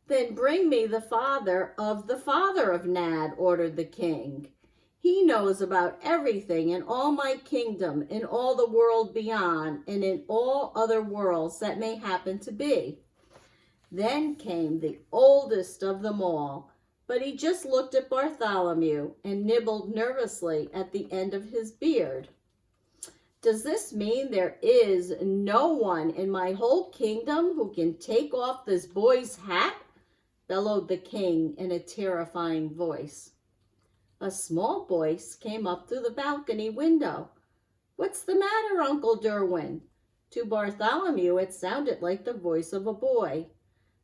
Then bring me the father of Nad, ordered the king. He knows about everything in all my kingdom, in all the world beyond, and in all other worlds that may happen to be. Then came the oldest of them all, but he just looked at Bartholomew and nibbled nervously at the end of his beard. Does this mean there is no one in my whole kingdom who can take off this boy's hat? Bellowed the king in a terrifying voice. A small voice came up through the balcony window. What's the matter, Uncle Derwin? To Bartholomew, it sounded like the voice of a boy.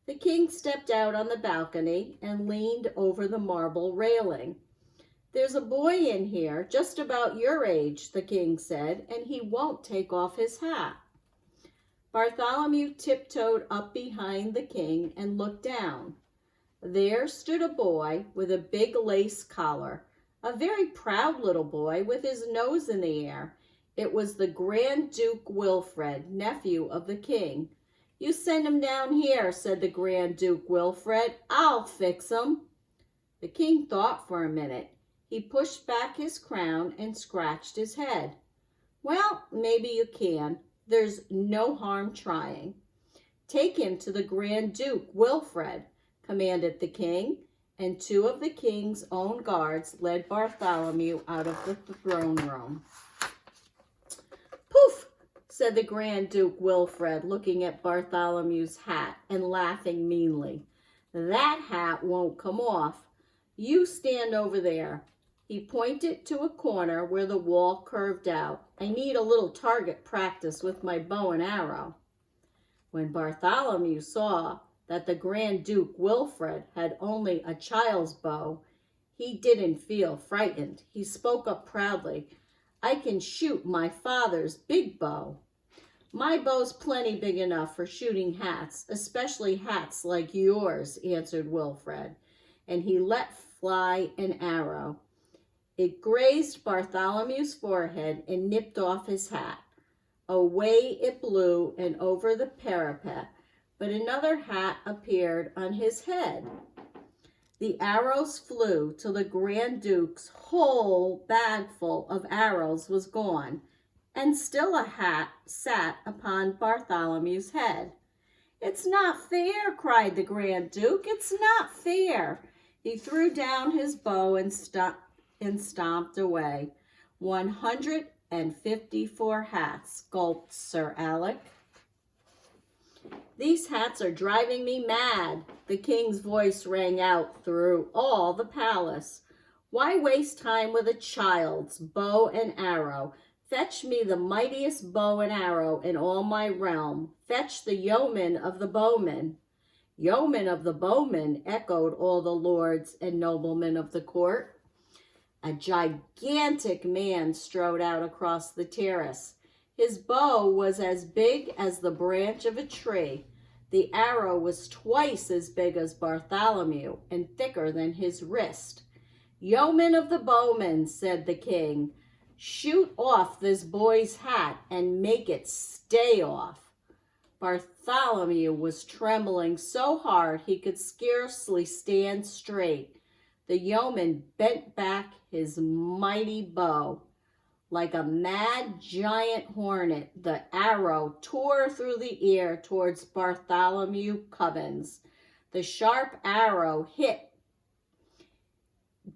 The king stepped out on the balcony and leaned over the marble railing. There's a boy in here, just about your age, the king said, and he won't take off his hat. Bartholomew tiptoed up behind the king and looked down. There stood a boy with a big lace collar, a very proud little boy with his nose in the air. It was the Grand Duke Wilfred, nephew of the king. You send him down here, said the Grand Duke Wilfred. I'll fix him. The king thought for a minute. He pushed back his crown and scratched his head. Well, maybe you can. There's no harm trying. Take him to the Grand Duke Wilfred, commanded the king, and two of the king's own guards led Bartholomew out of the throne room. Poof, said the Grand Duke Wilfred, looking at Bartholomew's hat and laughing meanly. That hat won't come off. You stand over there. He pointed to a corner where the wall curved out. I need a little target practice with my bow and arrow. When Bartholomew saw that the Grand Duke Wilfred had only a child's bow, he didn't feel frightened. He spoke up proudly. I can shoot my father's big bow. My bow's plenty big enough for shooting hats, especially hats like yours, answered Wilfred, and he let fly an arrow. It grazed Bartholomew's forehead and nipped off his hat. Away it blew and over the parapet, but another hat appeared on his head. The arrows flew till the Grand Duke's whole bagful of arrows was gone, and still a hat sat upon Bartholomew's head. It's not fair, cried the Grand Duke. It's not fair. He threw down his bow and stomped away. 154 hats, gulped Sir Alec. These hats are driving me mad, the king's voice rang out through all the palace. Why waste time with a child's bow and arrow? Fetch me the mightiest bow and arrow in all my realm. Fetch the yeoman of the bowmen. Yeoman of the bowmen, echoed all the lords and noblemen of the court. A gigantic man strode out across the terrace. His bow was as big as the branch of a tree. The arrow was twice as big as Bartholomew and thicker than his wrist. Yeoman of the bowmen, said the king, shoot off this boy's hat and make it stay off. Bartholomew was trembling so hard he could scarcely stand straight. The yeoman bent back his mighty bow. Like a mad giant hornet, the arrow tore through the air towards Bartholomew Cubbins. The sharp arrow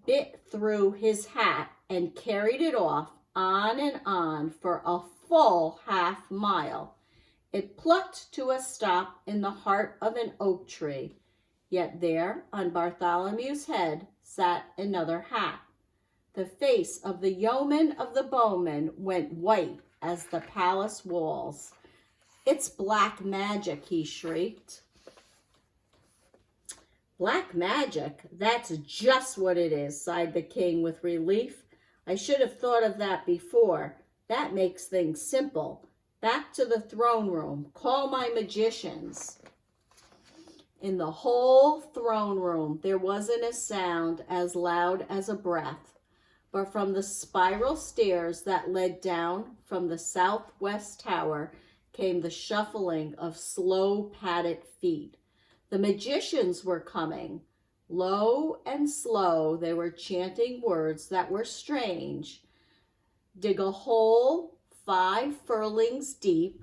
bit through his hat and carried it off on and on for a full half mile. It plucked to a stop in the heart of an oak tree. Yet there, on Bartholomew's head, sat another hat. The face of the yeoman of the bowmen went white as the palace walls. It's black magic, he shrieked. Black magic? That's just what it is, sighed the king with relief. I should have thought of that before. That makes things simple. Back to the throne room. Call my magicians. In the whole throne room, there wasn't a sound as loud as a breath. But from the spiral stairs that led down from the southwest tower came the shuffling of slow padded feet. The magicians were coming. Low and slow, they were chanting words that were strange. Dig a hole 5 furlongs deep,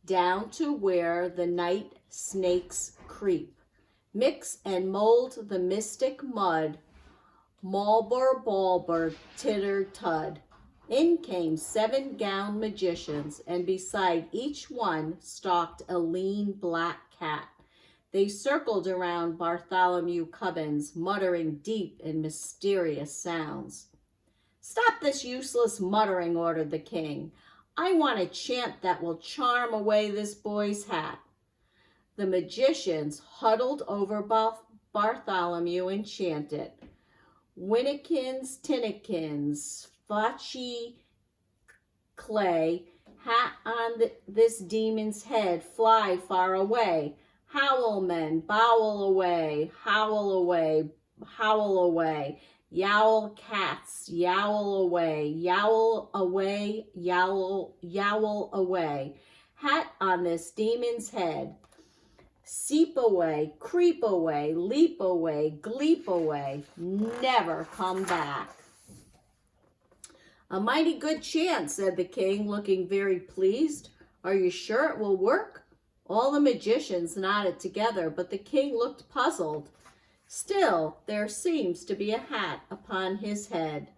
down to where the night snakes creep. Mix and mold the mystic mud, Malbur, Balbur, Titter, Tud. In came 7 gowned magicians, and beside each one stalked a lean black cat. They circled around Bartholomew Cubbins, muttering deep and mysterious sounds. "Stop this useless muttering," ordered the king. "I want a chant that will charm away this boy's hat." The magicians huddled over Bartholomew and chanted, "Winnikins, Tinnekins, Fotchy clay, hat on this demon's head, fly far away. Howl, men, bowl away, howl away, howl away. Yowl, cats, yowl away, yowl away, yowl, yowl away. Hat on this demon's head. Seep away, creep away, leap away, gleep away, never come back." "A mighty good chant," said the king, looking very pleased. "Are you sure it will work?" All the magicians nodded together, but the king looked puzzled. "Still, there seems to be a hat upon his head.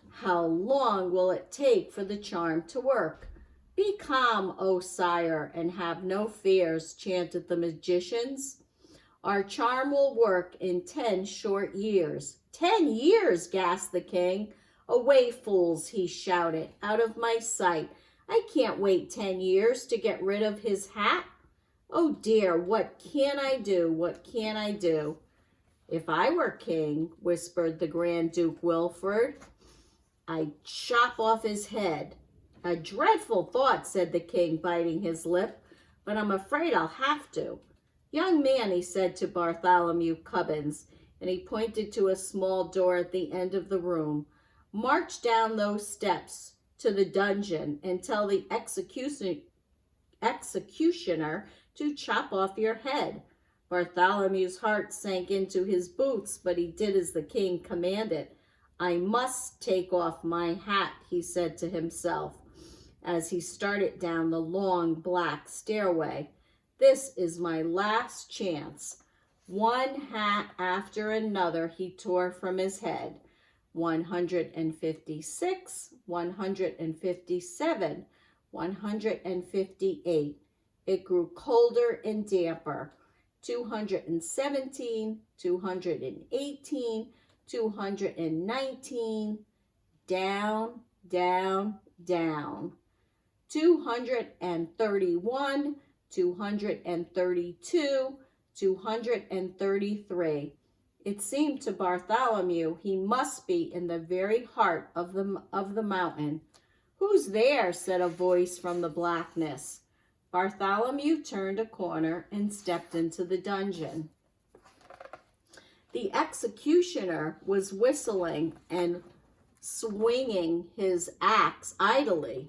How long will it take for the charm to work?" "Be calm, O sire, and have no fears," chanted the magicians. "Our charm will work in 10 short years." "10 years!" gasped the king. "Away, fools," he shouted, "out of my sight. I can't wait 10 years to get rid of his hat. Oh dear, what can I do? What can I do?" "If I were king," whispered the Grand Duke Wilfred, "I'd chop off his head." "A dreadful thought," said the king, biting his lip, "but I'm afraid I'll have to." "Young man," he said to Bartholomew Cubbins, and he pointed to a small door at the end of the room, "march down those steps to the dungeon and tell the executioner to chop off your head." Bartholomew's heart sank into his boots, but he did as the king commanded. "I must take off my hat," he said to himself as he started down the long black stairway. "This is my last chance." One hat after another he tore from his head. 156, 157, 158. It grew colder and damper. 217, 218, 219, down, down, down. 231, 232, 233. It seemed to Bartholomew he must be in the very heart of the mountain. "Who's there?" said a voice from the blackness. Bartholomew turned a corner and stepped into the dungeon. The executioner was whistling and swinging his axe idly,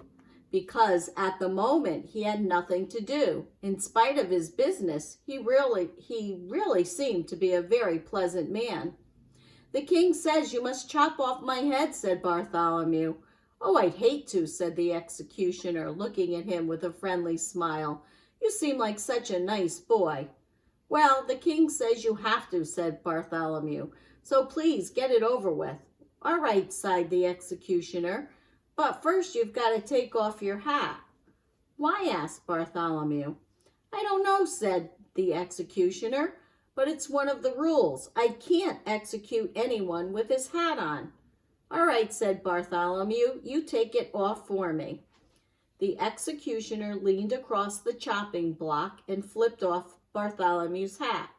because at the moment he had nothing to do. In spite of his business, he really seemed to be a very pleasant man. "The king says you must chop off my head," said Bartholomew. "Oh, I'd hate to," said the executioner, looking at him with a friendly smile. "You seem like such a nice boy." "Well, the king says you have to," said Bartholomew, "so please get it over with." "All right," sighed the executioner, "but first you've got to take off your hat." "Why?" asked Bartholomew. "I don't know," said the executioner, "but it's one of the rules. I can't execute anyone with his hat on." "All right," said Bartholomew, "you take it off for me." The executioner leaned across the chopping block and flipped off Bartholomew's hat.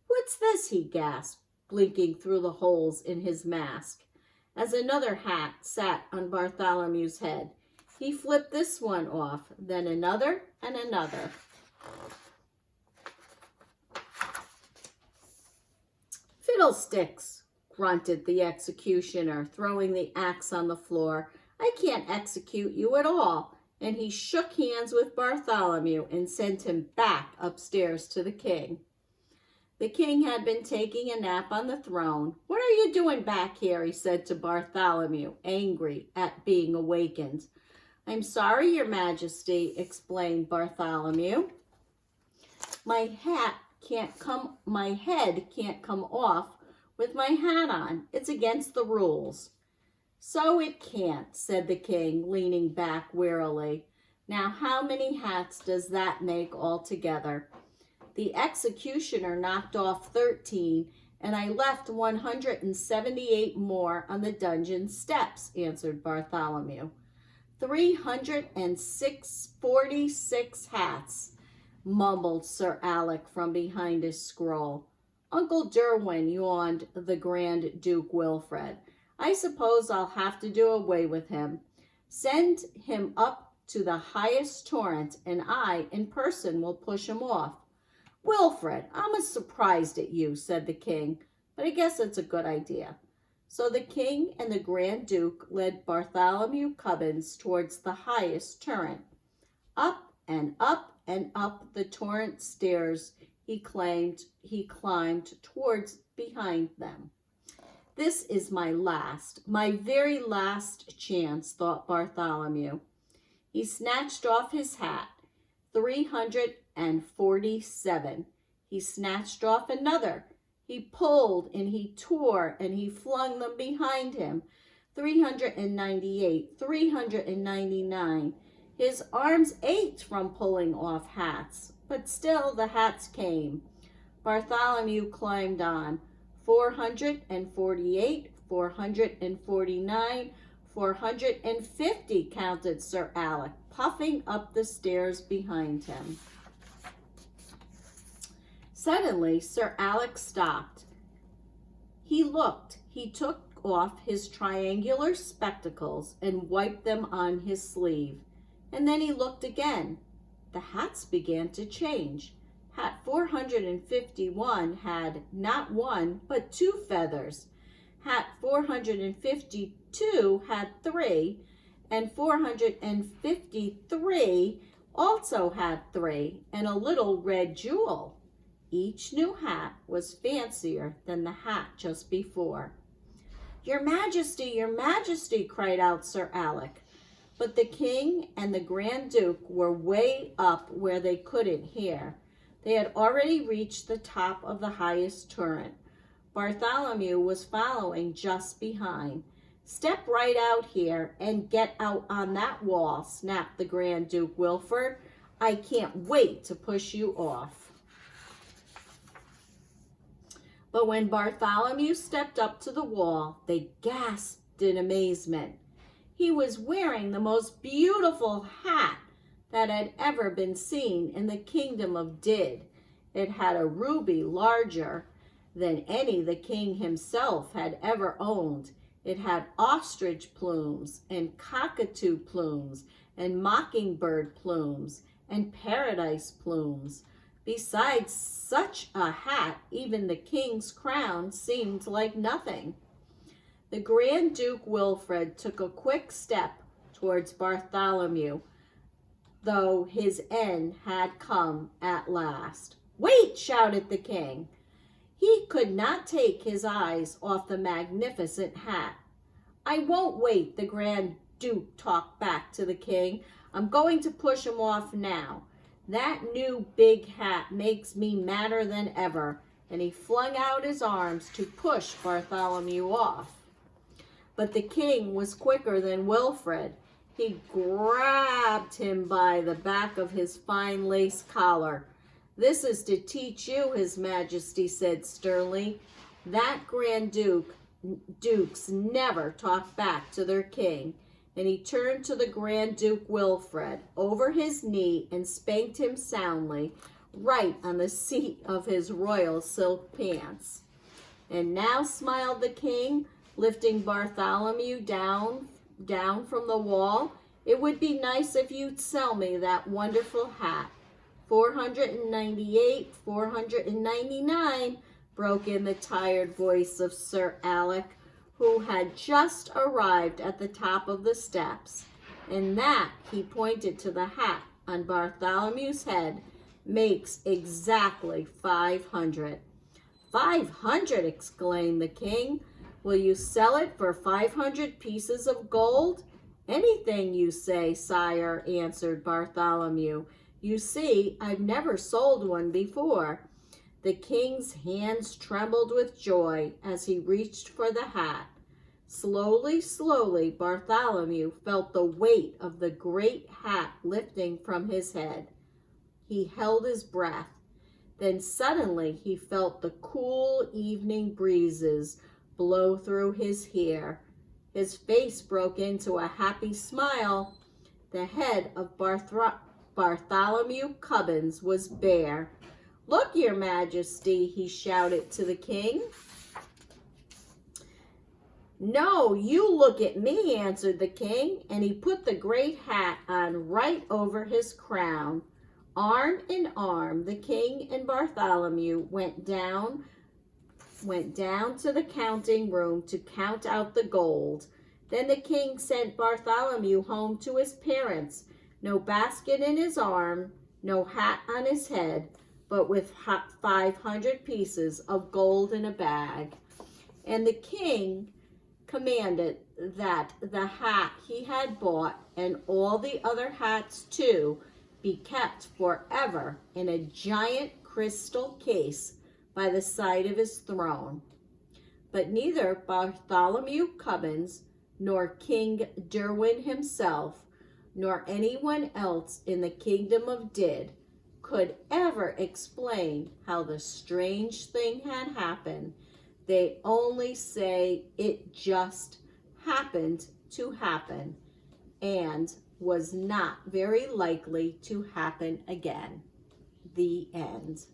"What's this?" he gasped, blinking through the holes in his mask, as another hat sat on Bartholomew's head. He flipped this one off, then another and another. "Fiddlesticks!" grunted the executioner, throwing the axe on the floor. "I can't execute you at all." And he shook hands with Bartholomew and sent him back upstairs to the king. The king had been taking a nap on the throne. "What are you doing back here?" he said to Bartholomew, angry at being awakened. "I'm sorry, Your Majesty," explained Bartholomew. My head can't come off with my hat on. It's against the rules." "So it can't," said the king, leaning back wearily. "Now, how many hats does that make altogether?" "The executioner knocked off 13, and I left 178 more on the dungeon steps," answered Bartholomew. 346 hats, mumbled Sir Alec from behind his scroll. Uncle Derwin, yawned the Grand Duke Wilfred. "I suppose I'll have to do away with him. Send him up to the highest torrent, and I, in person, will push him off." "Wilfred, I'm surprised at you," said the king, "but I guess it's a good idea." So the king and the Grand Duke led Bartholomew Cubbins towards the highest turret. Up and up and up the torrent stairs he climbed towards behind them. "This is my very last chance," thought Bartholomew. He snatched off his hat. 347. He snatched off another. He pulled and he tore and he flung them behind him. 398, 399. His arms ached from pulling off hats, but still the hats came. Bartholomew climbed on. 448, 449, 450, counted Sir Alec, puffing up the stairs behind him. Suddenly, Sir Alec stopped. He looked. He took off his triangular spectacles and wiped them on his sleeve. And then he looked again. The hats began to change. Hat 451 had not one, but 2 feathers. Hat 452 had 3, and 453 also had 3, and a little red jewel. Each new hat was fancier than the hat just before. Your Majesty, cried out Sir Alec. But the king and the Grand Duke were way up where they couldn't hear. They had already reached the top of the highest turret. Bartholomew was following just behind. Step right out here and get out on that wall, snapped the Grand Duke Wilfred. I can't wait to push you off. But when Bartholomew stepped up to the wall, they gasped in amazement. He was wearing the most beautiful hat that had ever been seen in the kingdom of Did. It had a ruby larger than any the king himself had ever owned. It had ostrich plumes and cockatoo plumes and mockingbird plumes and paradise plumes. Besides such a hat, even the king's crown seemed like nothing. The Grand Duke Wilfred took a quick step towards Bartholomew, though his end had come at last. Wait, shouted the king. He could not take his eyes off the magnificent hat. I won't wait, the Grand Duke talked back to the king. I'm going to push him off now. That new big hat makes me madder than ever. And he flung out his arms to push Bartholomew off. But the king was quicker than Wilfred. He grabbed him by the back of his fine lace collar. This is to teach you, His Majesty said sternly. That Dukes never talk back to their king. And he turned to the Grand Duke Wilfred over his knee and spanked him soundly, right on the seat of his royal silk pants. And now, smiled the king, lifting Bartholomew down from the wall, it would be nice if you'd sell me that wonderful hat. 498, 499, broke in the tired voice of Sir Alec, who had just arrived at the top of the steps. And that, he pointed to the hat on Bartholomew's head, makes exactly 500. 500, exclaimed the king. Will you sell it for 500 pieces of gold? Anything you say, sire, answered Bartholomew. You see, I've never sold one before. The king's hands trembled with joy as he reached for the hat. Slowly, slowly, Bartholomew felt the weight of the great hat lifting from his head. He held his breath. Then suddenly he felt the cool evening breezes blow through his hair. His face broke into a happy smile. The head of Bartholomew Cubbins was bare. Look, your majesty, he shouted to the king. No, you look at me, answered the king, and he put the great hat on right over his crown. Arm in arm, the king and Bartholomew went down to the counting room to count out the gold. Then the king sent Bartholomew home to his parents, no basket in his arm, no hat on his head, but with 500 pieces of gold in a bag. And the king commanded that the hat he had bought and all the other hats too be kept forever in a giant crystal case by the side of his throne. But neither Bartholomew Cubbins nor King Derwin himself nor anyone else in the kingdom of Did could ever explain how the strange thing had happened. They only say it just happened to happen and was not very likely to happen again. The end.